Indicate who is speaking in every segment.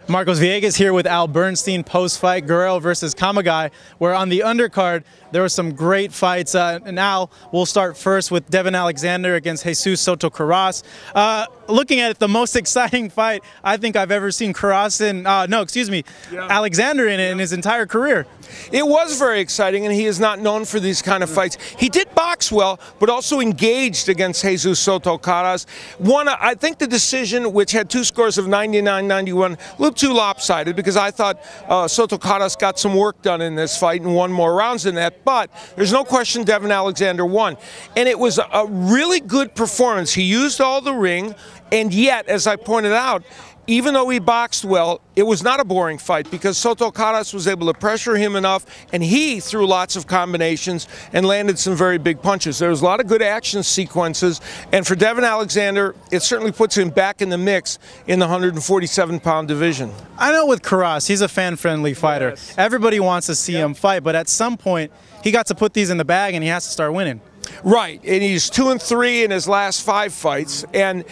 Speaker 1: Marcos Villegas here with Al Bernstein post-fight, Guerrero versus Kamagai, where on the undercard there were some great fights. And Al, we'll start first with Devin Alexander against Jesus Soto Karass. Looking at it, the most exciting fight I think I've ever seen Alexander in his entire career.
Speaker 2: It was very exciting, and he is not known for these kind of fights. He did box well, but also engaged against Jesus Soto Karass. I think the decision, which had two scores of 99-91, a little too lopsided, because I thought Soto Karass got some work done in this fight and won more rounds than that. But there's no question Devin Alexander won. And it was a really good performance. He used all the ring, and yet, as I pointed out, even though he boxed well, it was not a boring fight because Soto Karass was able to pressure him enough, and he threw lots of combinations and landed some very big punches. There was a lot of good action sequences, and for Devin Alexander, it certainly puts him back in the mix in the 147-pound division.
Speaker 1: I know with Karass, he's a fan-friendly fighter. Yes. Everybody wants to see him fight, but at some point, he got to put these in the bag, and he has to start winning.
Speaker 2: Right, and he's 2-3 in his last 5 fights, and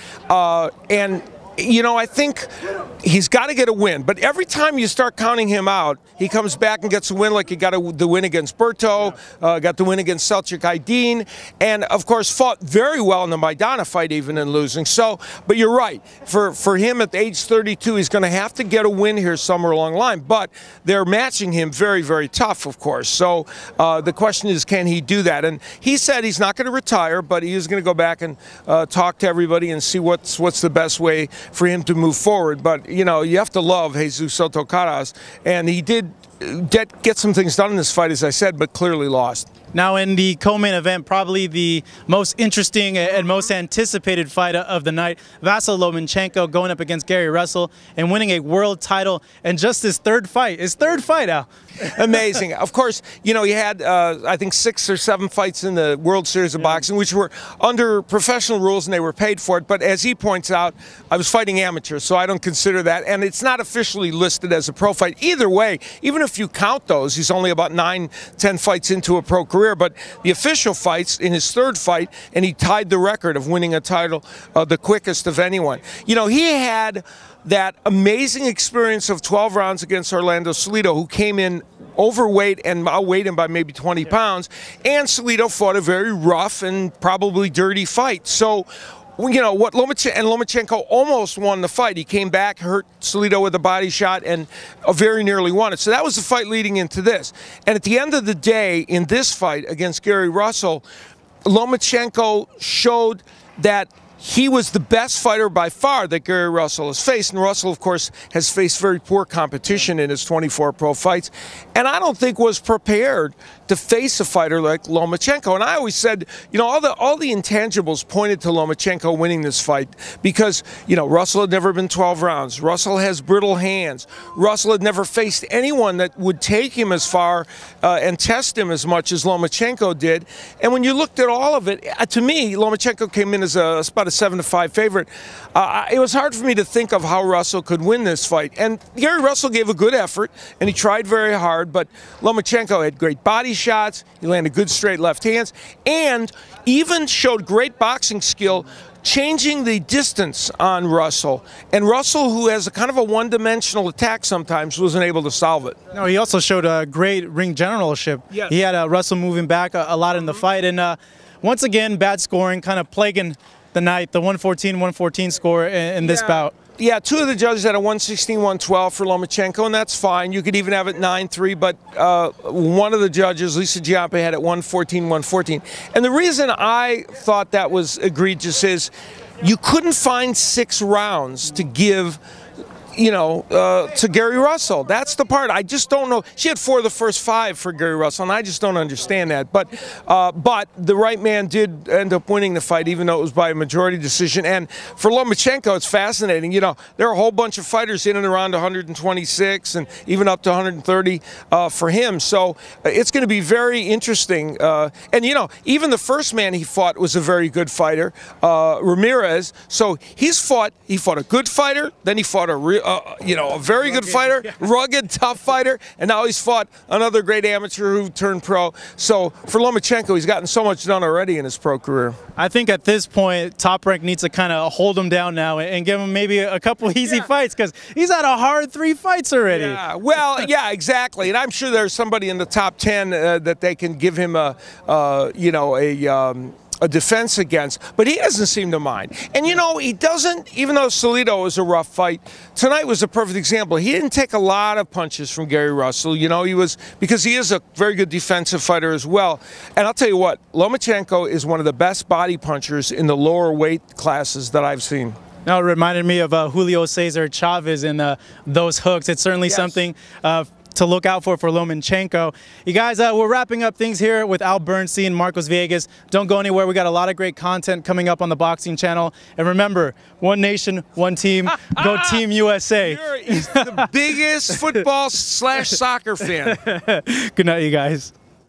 Speaker 2: you know, I think he's got to get a win. But every time you start counting him out, he comes back and gets a win, like he got the win against Berto, got the win against Selçuk Aydin, and, of course, fought very well in the Maidana fight, even in losing. So, but you're right. For him at age 32, he's going to have to get a win here somewhere along the line. But they're matching him very, very tough, of course. So the question is, can he do that? And he said he's not going to retire, but he is going to go back and talk to everybody and see what's the best way for him to move forward. But, you know, you have to love Jesus Soto Karass, and he did get some things done in this fight, as I said, but clearly lost.
Speaker 1: Now in the co-main event, probably the most interesting and most anticipated fight of the night, Vasyl Lomachenko going up against Gary Russell and winning a world title, and just his third fight, Al.
Speaker 2: Amazing. Of course, you know, he had, I think, 6 or 7 fights in the World Series of Boxing, which were under professional rules, and they were paid for it. But as he points out, I was fighting amateur, so I don't consider that. And it's not officially listed as a pro fight. Either way, even if you count those, he's only about 9-10 fights into a pro career. But the official fights in his third fight, and he tied the record of winning a title the quickest of anyone. You know, he had that amazing experience of 12 rounds against Orlando Salido, who came in overweight and outweighed him by maybe 20 pounds, and Salido fought a very rough and probably dirty fight. So, you know, Lomachenko almost won the fight. He came back, hurt Salido with a body shot, and very nearly won it. So that was the fight leading into this. And at the end of the day, in this fight against Gary Russell, Lomachenko showed that he was the best fighter by far that Gary Russell has faced. And Russell, of course, has faced very poor competition in his 24 pro fights. And I don't think was prepared to face a fighter like Lomachenko. And I always said, you know, all the intangibles pointed to Lomachenko winning this fight because, you know, Russell had never been 12 rounds. Russell has brittle hands. Russell had never faced anyone that would take him as far and test him as much as Lomachenko did. And when you looked at all of it, to me, Lomachenko came in as about a 7-5 favorite. It was hard for me to think of how Russell could win this fight. And Gary Russell gave a good effort, and he tried very hard, but Lomachenko had great body shots, he landed good straight left hands, and even showed great boxing skill changing the distance on Russell. And Russell, who has a kind of a one-dimensional attack sometimes, wasn't able to solve it.
Speaker 1: No, he also showed a great ring generalship. Yes. He had Russell moving back a lot in the fight, and once again, bad scoring, kind of plaguing the night, the 114-114 score in this bout.
Speaker 2: Yeah, 2 of the judges had a 116-112 for Lomachenko, and that's fine. You could even have it 9-3, but one of the judges, Lisa Giampe, had it 114-114. And the reason I thought that was egregious is you couldn't find 6 rounds to give, you know, to Gary Russell. That's the part. I just don't know. She had 4 of the first 5 for Gary Russell, and I just don't understand that. But the right man did end up winning the fight, even though it was by a majority decision. And for Lomachenko, it's fascinating. You know, there are a whole bunch of fighters in and around 126 and even up to 130 for him. So it's going to be very interesting. And, you know, even the first man he fought was a very good fighter, Ramirez. So he fought a good fighter, then he fought you know, a very good fighter, rugged, tough fighter, and now he's fought another great amateur who turned pro. So for Lomachenko, he's gotten so much done already in his pro career.
Speaker 1: I think at this point, Top Rank needs to kind of hold him down now and give him maybe a couple easy fights, because he's had a hard 3 fights already.
Speaker 2: Yeah, well, yeah, exactly. And I'm sure there's somebody in the top 10 that they can give him you know, a defense against, but he doesn't seem to mind. And you know, he doesn't, even though Salido was a rough fight, tonight was a perfect example. He didn't take a lot of punches from Gary Russell. You know, because he is a very good defensive fighter as well. And I'll tell you what, Lomachenko is one of the best body punchers in the lower weight classes that I've seen.
Speaker 1: Now, it reminded me of Julio Cesar Chavez and those hooks. It's certainly something to look out for Lomachenko. You guys, we're wrapping up things here with Bernstein Marcos Villegas. Don't go anywhere. We got a lot of great content coming up on the boxing channel. And remember, one nation, one team. Go Team USA.
Speaker 2: He's the biggest football/soccer fan.
Speaker 1: Good night, you guys.